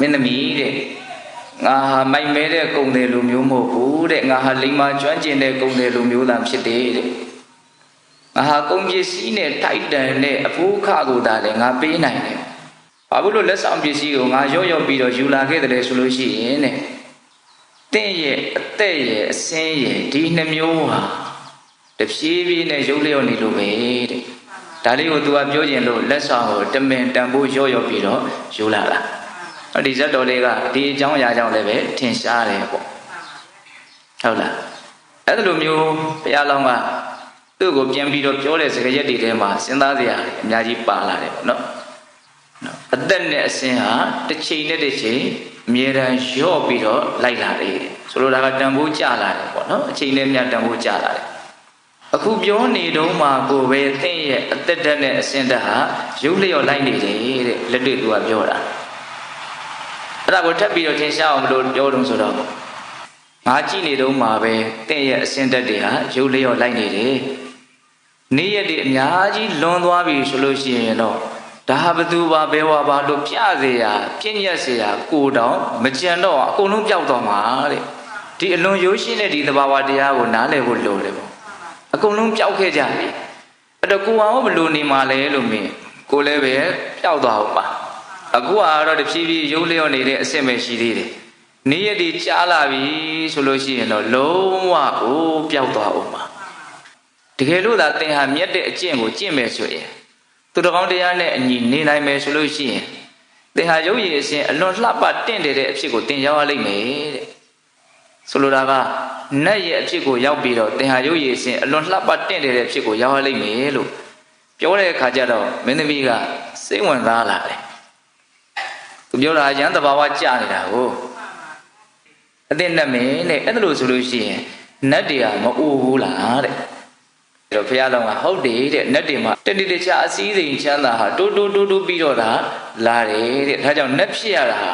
mến mì đấy ngà mạnh mẽ đấy công đề lùm miếu mồ phú đấy ngà linh mà chuyên trên đấy công đề lùm miếu làm chết đấy ngà công việc sĩ này thay đời này phú khá cụ ta đấy ngà bế này đấy bà bố lúc xong việc sĩ của ngà dỗ bị đó dù là cái đấy số lối sĩ này tên ye tệ ye sen ye đi ném miếu à đẹp sĩ vì này dỗ liều này lùm về đấy đại lý của tôi biểu diễn lúc xong rồi tâm mình tâm bố dỗ bị đó dù là đi rất đồ đây cả đi trong nhà trong này về thiên xa này bộ thôi làအဲ့လိုမျိုးဘုရားလောင်းကသူ့ကိုပြန်ပြီးတော့ပြောတဲ့စကားရက်တွေထဲမှာစဉ်းစားစရာအများကြီးပါလာတယ်ပေါ့နော်အသက်နဲ့အစဉ်ဟာတစ်ချိန်နဲ့တစ်ချိန်အမြဲတမ်းရော့ပြီးတော့လိုက်လာတယ်ဆိုလိုတာကတန်ဖိုးကျလာတယ်ပေါ့နော်အချိန်နဲ့မြတ်တန်ဖိုးကျလာတယ်အခုပြောနေတုန်းမှာကိုပဲသင်ရဲ့အသက်တက်နဲ့အစဉ်တက်ဟာရုပ်လျော့လိုက်နေတယ်တဲ့လက်တွေ့သူကပြောတာအဲ့ဒါကိုထပ်ပြီးတော့သင်ရှားအောင်မလို့ပြောတော့ဆိုတော့ငါကြည့်နေတော့မှာပဲတဲ့ရဲ့အစင်တက်တွေဟာရုပ်လျော့လိုက်နေတယ်နေ့ရက်တွေအများကြီးလွန်သွားပြီဆိုလို့ရှိရင်တော့ဒါဟာဘသူပါဘဲဝါပါလို့ပြစေရပြည့်ညက်စေရကိုတောင်မကြံတော့အကုန်လုံးပျောက်သွားမှာတဲ့ဒီအလွန်ရိုးရှင်းတဲ့ဒီသဘာဝတရားကိုနားလည်ဖို့လိုတယ်ပေါ့အကုန်လုံးပျောက်ခဲ့ကြပြီအဲ့တော့ကိုအောင်ဘယ်လိုနေမှာလဲလို့မင်းကိုလည်းပဲပျောက်သွားအောင်ပါအခုကတော့တဖြည်းဖြည်းရုပ်လျော့နေတဲ့အဆင့်ပဲရှိသေးတယ်နေ့ရက်ဒီကြားလာပြီဆိုလို့ရှိရင်တော့လုံးဝကိုပျောက်သွားအောင်ပါတကယ်လို့သာသင်ဟာမြတ်တဲ့အကျင့်ကိုကျင့်မယ်ဆိုရင်သူတော်ကောင်းတရားနဲ့အညီနေနိုင်မယ်ဆိုလို့ရှိရင်သင်ဟာရုပ်ရည်အစဉ်အလွန်လှပတင့်တယ်တဲ့အဖြစ်ကိုသင်ရောက်ရလိမ့်မယ်တဲ့ဆိုလိုတာကနတ်ရဲ့အဖြစ်ကိုရောက်ပြီးတော့သင်ဟာရုပ်ရည်အစဉ်အလွန်လှပတင့်တယ်တဲ့အဖြစ်ကိုရောက်ရလိမ့်မယ်လို့ပြောတဲ့အခါကျတော့မင်းသမီးကစိတ်ဝင်စားလာတယ်သူပြောတာရန်တဘာဝကြာနေတာကိုအသိနဲ့မင်းတဲ့အဲ့ဒါလို့ဆိုလို့ရှိရင်နတ်တွေကမအိုဘူးလားတဲ့အဲ့တော့ဘုရားတော်ကဟုတ်တယ်တဲ့နတ်တွေမှာတဏှိတခြားအစည်းစိမ်ချမ်းသာဟာတိုးပြီးတော့ဒါလာတယ်တဲ့ဒါကြောင့်နတ်ဖြစ်ရတာဟာ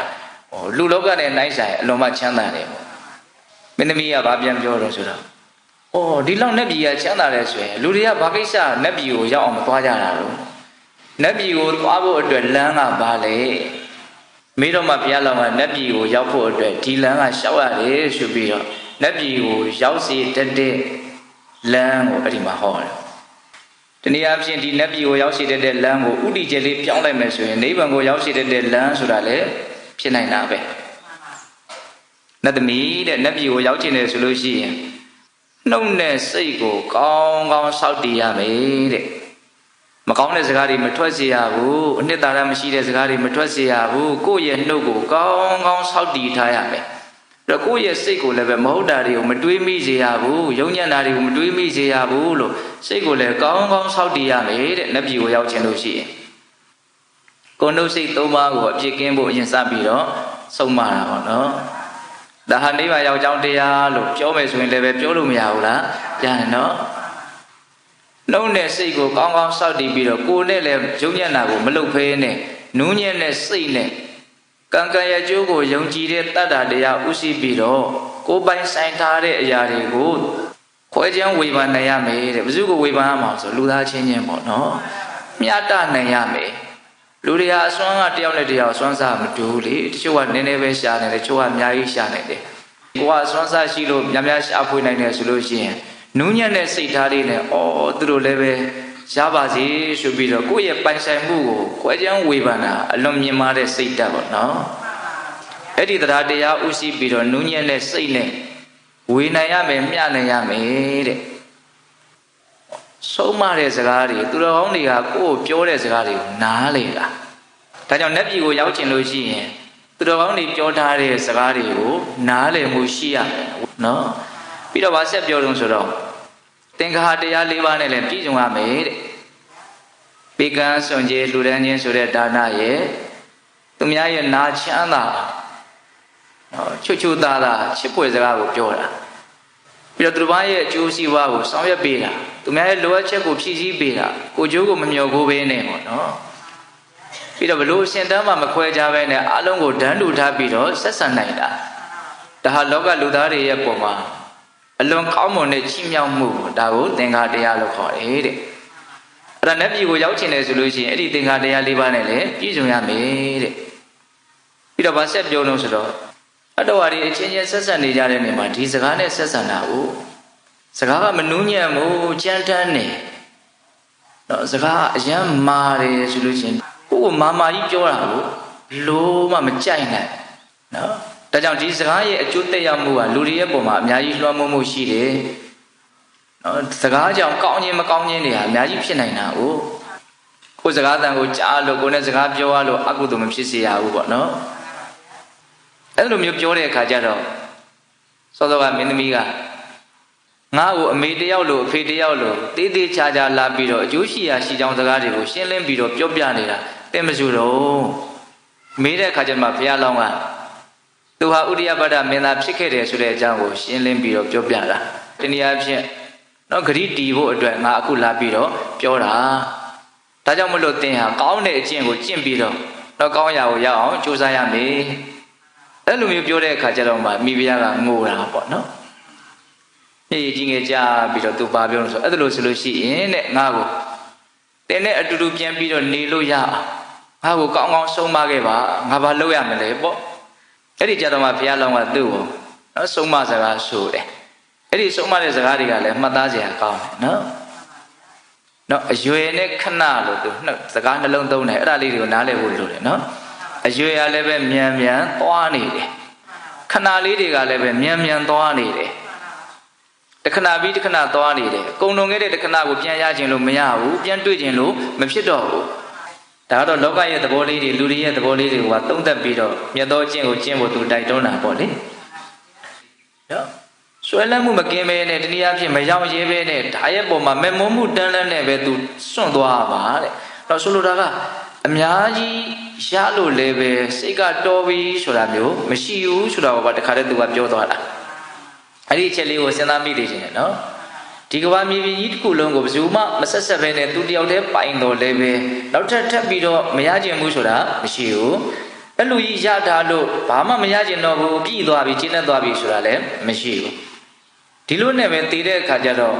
လူလောကနဲ့နိုင်ဆိုင်အလွန်မှချမ်းသာတယ်ပေါ့မင်းသမီးကဗာပြန်ပြောတော့ဆိုတော့ဒီလောက်နတ်ပြည်ကချမ်းသာတယ်ဆိုရင်လူတွေကဘာကိစ္စနတ်ပြည်ကိုရောက်အောင်မသွားကြတာလို့နတ်ပြည်ကိုသွားဖို့အတွက်လမ်းကဘာလဲမိတော့မှဘုရားလောင်းကနတ်ပြည်ကိုရောက်ဖို့အတွက်ဒီလမ်းကရှောက်ရတယ်ဆိုပြီးတော့နတ်ပြည်ကိုရောက်စီတတ်တဲ့လမ်းကိုအဲ့ဒီမှာဟောတယ်။ဒီနေ့အဖြစ်ဒီနတ်ပြည်ကိုရောက်စီတတ်တဲ့လမ်းကိုဥတီကျလေးပြောင်းလိုက်မယ်ဆိုရင်နိဗ္ဗာန်ကိုရောက်စီတတ်တဲ့လမ်းဆိုတာလည်းဖြစ်နိုင်တာပဲ။နတ်သမီးတဲ့နတ်ပြည်ကိုရောက်ချင်တယ်ဆိုလို့ရှိရင်နှုတ်နဲ့စိတ်ကိုကောင်းကောင်းစောင့်တည်ရမယ်တဲ့။မကောင်းတဲ့စကားတွေမထွက်စေရဘူးအနှစ်သာရမရှိတဲ့စကားတွေမထွက်စေရဘူးကိုယ့်ရဲ့နှုတ်ကိုကောင်းကောင်းစောင့်တည်ထားရမယ်အဲ့တော့ကိုယ့်ရဲ့စိတ်ကိုလည်းပဲမဟုတ်တာတွေကိုမတွေးမိစေရဘူးယုံညံ့တာတွေကိုမတွေးမိစေရဘူးလို့စိတ်ကိုလည်းကောင်းကောင်းစောင့်တည်ရမယ်တဲ့နတ်ပြည်ကိုရောက်ခြင်းလို့ရှိရင်ကိုယ်နှုတ်စိတ်သုံးပါးကိုအပြစ်ကင်းဖို့အရင်စပြီးတော့ဆုံးမတာပေါ့နော်ဒါဟာနိဗ္ဗာန်ရောက်ကြောင်းတရားလို့ပြောမယ်ဆိုရင်လည်းပဲပြောလို့မရဘူးလားကြားရင်နော်နှုတ်နဲ့စိတ်ကိုကောင်းကောင်းစောင့်တည်ပြီးတော့ကိုယ်နဲ့လည်းယုံညံ့တာကိုမလုပ်ဖဲနဲ့နူးညံ့တဲ့စိတ်နဲ့ကံကံရဲ့အကျိုးကိုယုံကြည်တဲ့တတ္တတရားဥသိပြီးတော့ကိုယ်ပိုင်ဆိုင်ထားတဲ့အရာတွေကိုခွဲခြားဝေဖန်နိုင်ရမယ်တဲ့ဘယ်သူကိုဝေဖန်ရမှာဆိုလူသားချင်းချင်းပေါ့နော်မျှတနိုင်ရမယ်လူတွေဟာအစွမ်းကတယောက်နဲ့တယောက်စွမ်းစားမတူလေတချို့ကနည်းနည်းပဲရှာနေတယ်တချို့ကအများကြီးရှာနေတယ်ကိုယ်ကစွမ်းစားရှိလို့များများရှာဖွေနိုင်တယ်ဆိုလို့ရှိရင်နူးညံ့တဲ့စိတ်ထားလေးနဲ့သူတို့လည်းပဲရပါစေဆိုပြီးတော့ကိုယ့်ရဲ့ပိုင်ဆိုင်မှုကိုခွဲခြားဝေဖန်တာအလွန်မြင်မာတဲ့စိတ်ဓာတ်ပေါ့နော်အဲ့ဒီတရားတရားဥသိပြီးတော့နူးညံ့တဲ့စိတ်နဲ့ဝေနိုင်ရမယ်မျှနိုင်ရမယ်တဲ့ဆုံးမတဲ့စကားတွေသူတော်ကောင်းတွေကကိုယ့်ကိုပြောတဲ့စကားတွေကိုနားလေတာဒါကြောင့်နတ်ပြည်ကိုရောက်ချင်လို့ရှိရင်သူတော်ကောင်းတွေပြောထားတဲ့စကားတွေကိုနားလည်မှုရှိရမယ်နော်ပြီးတော့ဗာဆက်ပြောတော့ဆိုတော့သင်္ခါတရား၄ပါးနဲ့လည်းပြည့်စုံရမယ်တဲ့ပေကံစွန့်ကြဲလူဒန်းချင်းဆိုတဲ့ဒါနရဲ့သူများရဲ့နာချမ်းသာချွတ်ချွတ်သားသားချစ်ဖွယ်စကားကိုပြောတာပြီးတော့သူတစ်ပါးရဲ့အကျိုးစီးပွားကိုဆောင်ရွက်ပေးတာသူများရဲ့လိုအပ်ချက်ကိုဖြည့်ဆည်းပေးတာကိုကျိုးကိုမမျှော်ကိုးဘဲနဲ့ပေါ့နော်ပြီးတော့ဘလို့အရှင်တန်းမှမခွဲခြားဘဲနဲ့အလုံးကိုဒန်းတူထားပြီးတော့ဆက်ဆံနိုင်တာဒါဟာလောကလူသားတွေရဲ့ပုံမှာအလွန်ကောင်းမွန်တဲ့ချီးမြှောက်မှုဒါကိုသင်္ခါတရားလို့ခေါ်တယ်တဲ့အဲ့ဒါနတ်ပြည်ကိုရောက်ချင်တယ်ဆိုလို့ရှိရင်အဲ့ဒီသင်္ခါတရား၄ပါးနဲ့လည်းပြည့်စုံရမယ်တဲ့ ပြီးတော့ဗာဆက်ပြောလို့ဆိုတော့အတော်ဟာဒီအချင်းချင်းဆက်ဆံနေကြတဲ့နေမှာဒီစကားနဲ့ဆက်ဆံတာကိုစကားကမနှူးညံ့ဘူးကြမ်းတမ်းနေနော်စကားအယမ်းမာတယ်ဆိုလို့ချင်းကိုယ်ကမာကြီးပြောတာကိုလုံးဝမကြိုက်နိုင်နော်ဒါကြောင့်ဒီစကားရဲ့အကျိုးသက်ရောက်မှုကလူတွေရဲ့ပုံမှာအများကြီးလွှမ်းမိုးမှုရှိတယ်နော်စကားကြောင့်ကောင်းခြင်းမကောင်းခြင်းတွေဟာအများကြီးဖြစ်နိုင်တာကိုစကားတန်ကိုကြားလို့ကိုယ်နဲ့စကားပြောရလို့အကုသိုလ်မဖြစ်စေရဘူးပေါ့နော်အဲ့လိုမျိုးပြောတဲ့အခါကျတော့စောစောကမင်းသမီးကငါ့ကိုအမေတယောက်လို့အဖေတယောက်လို့တေးသေးချာချာလာပြီးတော့အကျိုးရှိရာရှိကြောင်းစကားတွေကိုရှင်းလင်းပြီးတော့ပြောပြနေတာတဲ့မစုတော့မေးတဲ့အခါကျမှဘုရားလောင်းကသူဟာဥဒိယပတ္တမင်းသားဖြစ်ခဲ့တယ်ဆိုတဲ့အကြောင်းကိုရှင်းလင်းပြီးတော့ပြောပြတာတနည်းအားဖြင့်နော်ဂရိတီဖို့အတွက်ငါအခုလာပြီးတော့ပြောတာဒါကြောင့်မလို့သင်ဟာကောင်းတဲ့အကျင့်ကိုကျင့်ပြီးတော့တော့ကောင်းရာကိုရောက်အောင်ကြိုးစားရမယ်အဲ့လိုမျိုးပြောတဲ့အခါကျတော့မှမိဖုရားကငိုတာပေါ့နော်မြေကြီးငယ်ကြပြီးတော့သူပါပြောလို့ဆိုအဲ့ဒါလို့ဆိုလို့ရှိရင်တဲ့ငါ့ကိုတင်းနဲ့အတူတူပြန်ပြီးတော့နေလို့ရအောင်ငါ့ကိုကောင်းကောင်းဆုံးမခဲ့ပါငါဘာလုပ်ရမလဲပေါ့အဲ့ဒီကြတော့မှဘုရားလောင်းကသူ့ကိုနော်ဆုံးမစကားဆိုတယ်အဲ့ဒီဆုံးမတဲ့စကားတွေကလည်းမှတ်သားစရာကောင်းတယ်နော်အရွယ်နဲ့ခဏလို့သူစကားနှလုံးသုံးတယ်အဲ့ဒါလေးတွေကိုနားလည်ဖို့လိုတယ်နော်အရွယ်ကလည်းပဲမြန်မြန်သွားနေတယ်ခဏလေးတွေကလည်းပဲမြန်မြန်သွားနေတယ်တခဏပြီးတခဏသွားနေတယ်ကုံလွန်ခဲ့တဲ့တခဏကိုပြန်ရခြင်းလို့မရဘူးပြန်တွေ့ခြင်းလို့မဖြစ်တော့ဘူးဒါကတော့လောကရဲ့သဘောလေးတွေလူတွေရဲ့သဘောလေးတွေကသုံးသပ်ပြီးတော့မြတ်သောကျင့်ကိုကျင့်ဖို့သူတိုက်တွန်းတာပေါ့လေနော်ဆွဲလန်းမှုမကင်းပဲနဲ့တနည်းအားဖြင့်မရောက်ရဲပဲနဲ့ဒါရဲ့ပုံမှာမမုန်းမှုတန်းလန်းနဲ့ပဲသူစွန့်သွားပါတဲ့တော့ဆိုလိုတာကအများကြီးရလို့လည်းပဲစိတ်ကတော်ပြီဆိုတာမျိုးမရှိဘူးဆိုတာကတခါတည်းသူကပြောသွားတာအဲ့ဒီအချက်လေးကိုစဉ်းစားမိသေးတယ်နော်ဒီကဘာမြေပြင်ကြီးတစ်ခုလုံးကိုဘယ်သူမှမဆက်ဆက်ပဲနဲ့သူတယောက်တည်းပိုင်တော်လည်းပဲနောက်ထပ်ပြီးတော့မရကျင်ဘူးဆိုတာမရှိဘူးအဲ့လိုကြီးရတာလို့ဘာမှမရကျင်တော့ဘူးပြည်သွားပြီကျင်းနေသွားပြီဆိုတာလည်းမရှိဘူးဒီလိုနဲ့ပဲတည်တဲ့အခါကျတော့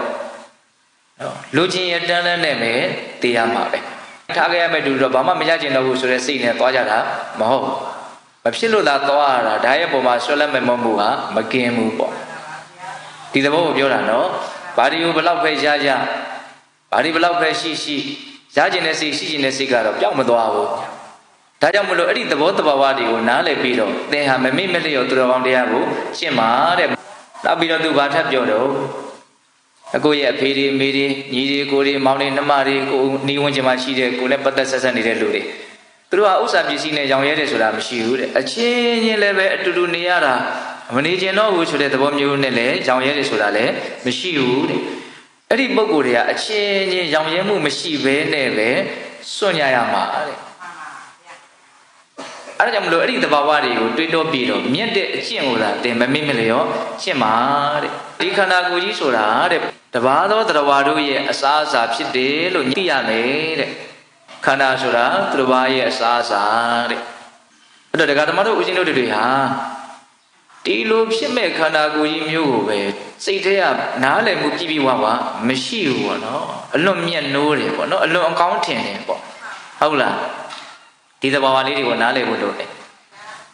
လူချင်းရတန်းလန်းနဲ့ပဲတည်ရမှာပဲထားခဲ့ရမယ့်တူတော့ဘာမှမရကျင်တော့ဘူးဆိုတဲ့စိတ်နဲ့သွားကြတာမဟုတ်မဖြစ်လို့လားသွားရတာဒါရဲ့ပုံမှာဆွဲလက်မဲ့မမှုကမကင်းဘူးပေါ့ဒီသဘောကိုပြောတာနော်ဘာဒီကိုဘလောက်ပဲရကြဘာဒီဘလောက်ပဲရှိရကျင်တဲ့စိတ်ရှိကျင်တဲ့စိတ်ကတော့ပျောက်မသွားဘူးဒါကြောင့်မလို့အဲ့ဒီသဘောတဘာဝတွေကိုနားလည်ပြီးတော့သင်ဟာမမေ့မလျော့သူတော်ကောင်းတရားကိုရှင်းပါတဲ့နောက်ပြီးတော့သူဘာထပ်ပြောတော့အကိုရဲ့အဖေတွေမိတွေညီတွေကိုတွေမောင်တွေနှမတွေကိုနှီးဝန်းကျင်မှာရှိတဲ့ကိုနဲ့ပတ်သက်ဆက်ဆက်နေတဲ့လူတွေသူတို့ကဥစ္စာပစ္စည်းနဲ့ရောင်ရဲတယ်ဆိုတာမရှိဘူးတဲ့အချင်းချင်းလည်းပဲအတူတူနေရတာမနေကျင်တော့ဘူးဆိုတဲ့သဘောမျိုးနဲ့လည်းရောင်ရဲတယ်ဆိုတာလည်းမရှိဘူးတဲ့အဲ့ဒီပုံကိုယ်တွေကအချင်းချင်းရောင်ရဲမှုမရှိဘဲနဲ့ပဲစွန့်ရရမှာတဲ့အဲ့ဒါကြောင့်မလို့အဲ့ဒီသဘာဝတွေကိုတွေးတောပြီးတော့မြင့်တဲ့အကျင့်ကိုသာသင်မမေ့မလျော့ရှင်းပါတဲ့ဒီခန္ဓာကိုယ်ကြီးဆိုတာတဲ့တဘာသောတရားတို့ရဲ့အစားအစာဖြစ်တယ်လို့သိရမယ်တဲ့ခန္ဓာဆိုတာသူတစ်ပါးရဲ့အစားအစာတဲ့အဲ့တော့ဒကာသမားတို့ဦးဇင်းတို့တွေဟာဒီလိုဖြစ်မဲ့ခန္ဓာကိုယ်ကြီးမျိုးကိုပဲစိတ်ထဲကနားလည်မှုပြည့်ပြည့်ဝဝမရှိဘူးပေါ့နော်အလွန်မြတ်နိုးတယ်ပေါ့နော်အလွန်အကောင်းထင်တယ်ပေါ့ဟုတ်လားဒီသဘာဝလေးတွေကိုနားလည်ဖို့လိုတယ်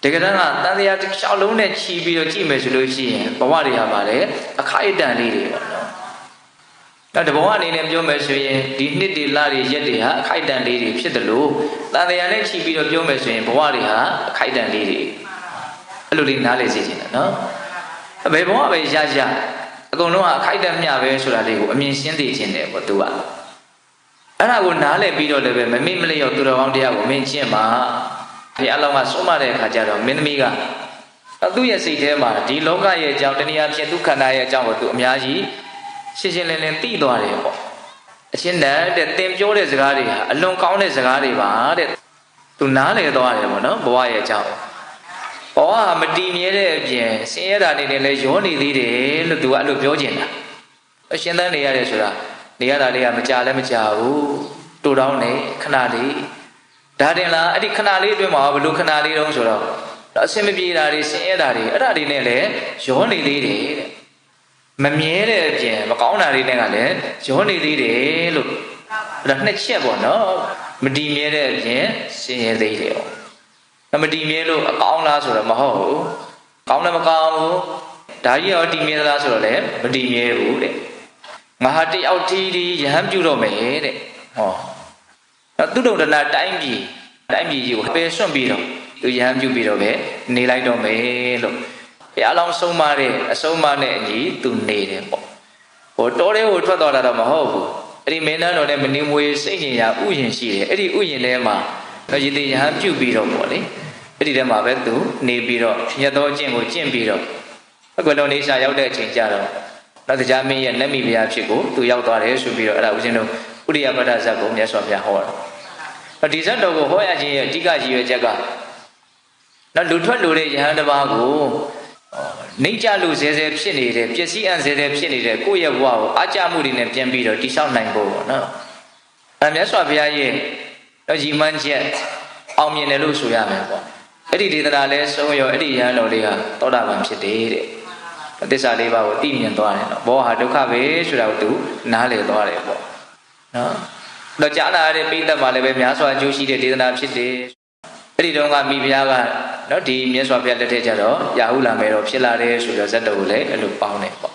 တကယ်တမ်းကတန်တရားတစ်လျှောက်လုံးနဲ့ချီပြီးတော့ကြည့်မယ်ဆိုလို့ရှိရင်ဘဝတွေဟာပါလေအခိုက်အတန့်လေးတွေပေါ့နော်နောက်တဘဝအနေနဲ့ပြောမယ်ဆိုရင်ဒီနှစ်တွေလတွေရက်တွေဟာအခိုက်အတန့်လေးတွေဖြစ်တယ်လို့တန်တရားနဲ့ချီပြီးတော့ပြောမယ်ဆိုရင်ဘဝတွေဟာအခိုက်အတန့်လေးတွေအဲ့လိုလေးနားလည်စေချင်တယ်နော်ဘယ်ဘဝပဲရအကုန်လုံးကအခိုက်အတန့်မျှပဲဆိုတာလေးကိုအမြင်ရှင်းသိခြင်းတယ်ပေါ့သူကအဲ့ဒါကိုနားလည်ပြီးတော့လည်းပဲမမေ့မလျော့သူတော်ကောင်းတရားကိုမင်းကျင့်ပါဘုရားလောင်းကဆုံးမတဲ့အခါကျတော့မင်းသမီးကသူ့ရဲ့စိတ်ထဲမှာဒီလောကရဲ့အကြောင်းတနည်းအားဖြင့်သူခန္ဓာရဲ့အကြောင်းကိုသူအများကြီးရှင်းရှင်းလင်းလင်းသိသွားတယ်ပေါ့အချင်းတည်းတဲ့သင်ပြောတဲ့စကားတွေဟာအလွန်ကောင်းတဲ့စကားတွေပါတဲ့သူနားလည်သွားတယ်ပေါ့နော်ဘဝရဲ့အကြောင်းဘဝဟာမတည်မြဲတဲ့အပြင်ဆင်းရဲတာနေနဲ့လည်းရောနေသေးတယ်လို့သူကအဲ့လိုပြောချင်တာအရှင်းတန်းနေရတယ်ဆိုတာနေရတာလေးကမကြလည်းမကြဘူးတူတောင်းနေခဏလေးဒါတင်လားအဲ့ဒီခဏလေးအတွင်းမှာဘလို့ခဏလေးတုံးဆိုတော့အဆင်မပြေတာတွေဆင်းရဲတာတွေအဲ့ဒါတွေနဲ့လည်းရောနေသေးတယ်တဲ့မမြဲတဲ့အပြင်မကောင်းတာတွေနဲ့ကလည်းရောနေသေးတယ်လို့အဲ့ဒါနှစ်ချက်ပေါ့နော်မတည်မြဲတဲ့အပြင်ဆင်းရဲသေးတယ်ပေါ့ မတည်မြဲလို့အကောင်းလားဆိုတော့မဟုတ်ဘူးကောင်းလည်းမကောင်းဘူးဒါကြီးရောတည်မြဲလားဆိုတော့လည်းမတည်မြဲဘူးတဲ့ငါဟာတယောက်တီးဒီယဟန်ပြုတော့မယ်တဲ့ဟောသူတုံတနာတိုင်းပြည်ကြီးကိုပယ်စွန့်ပြီးတော့သူယဟန်ပြုပြီးတော့ပဲနေလိုက်တော့မယ်လို့ဘုရားလောင်းဆုံးမတဲ့အဆုံးအမနဲ့အညီသူနေတယ်ပေါ့ဟိုတောထဲကိုထွက်သွားတာတော့မဟုတ်ဘူးအဲ့ဒီမင်းသားတော်နဲ့မနေမွေစိတ်ညင်ရာဥယျင်ရှိတယ်အဲ့ဒီဥယျင်ထဲမှာရည်တည်ယဟန်ပြုပြီးတော့ပေါ့လေအဲ့ဒီထဲမှာပဲသူနေပြီးတော့ညတ်တော်အကျင့်ကိုကျင့်ပြီးတော့အကွယ်လုံးနေစာရောက်တဲ့အချိန်ကြတော့နောက်တရားမင်းရဲ့နတ်မိဖုရားဖြစ်ကိုသူရောက်သွားတယ်ဆိုပြီးတော့အဲ့ဒါဦးဇင်းတို့ဥရိယပတ္တဇတ်ကိုမြတ်စွာဘုရားဟောတာဒီဇတ်တော်ကိုဟောရခြင်းရဲ့အဓိကရည်ရွယ်ချက်ကနောက်လူထွက်လို့တဲ့ယဟန်တစ်ပါးကိုနှိမ့်ကြလို့ဇဲဇဲဖြစ်နေတယ်ပျက်စီးအံဇဲဇဲဖြစ်နေတဲ့ကိုယ့်ရဲ့ဘဝကိုအာကြမှုတွေနဲ့ပြန်ပြီးတော့တိဆောက်နိုင်ဖို့ပေါ့နော်အဲမြတ်စွာဘုရားရဲ့ရည်မှန်းချက်အောင်မြင်တယ်လို့ဆိုရမယ်ပေါ့အဲ့ဒီဒေသနာလဲဆုံးရောအဲ့ဒီယဟန်တော်လေးဟာသောတာပန်ဖြစ်တယ်တဲ့သစ္စာလေးပါးကိုသိမြင်သွားတယ်နော်ဘောဟာဒုက္ခပဲဆိုတာကိုသူနားလည်သွားတယ်ပေါ့နော်တော့ကြားနာရတဲ့ပိဋကတ်မှာလည်းပဲများစွာအကျိုးရှိတဲ့ဒေသနာဖြစ်တယ်အဲ့ဒီတုန်းကမိဖုရားကနော်ဒီမြတ်စွာဘုရားလက်ထက်ကျတော့ရာဟုလာမယ်တော့ဖြစ်လာတယ်ဆိုတော့ဇတ်တော်ကိုလည်းအဲ့လိုပေါင်းတယ်ပေါ့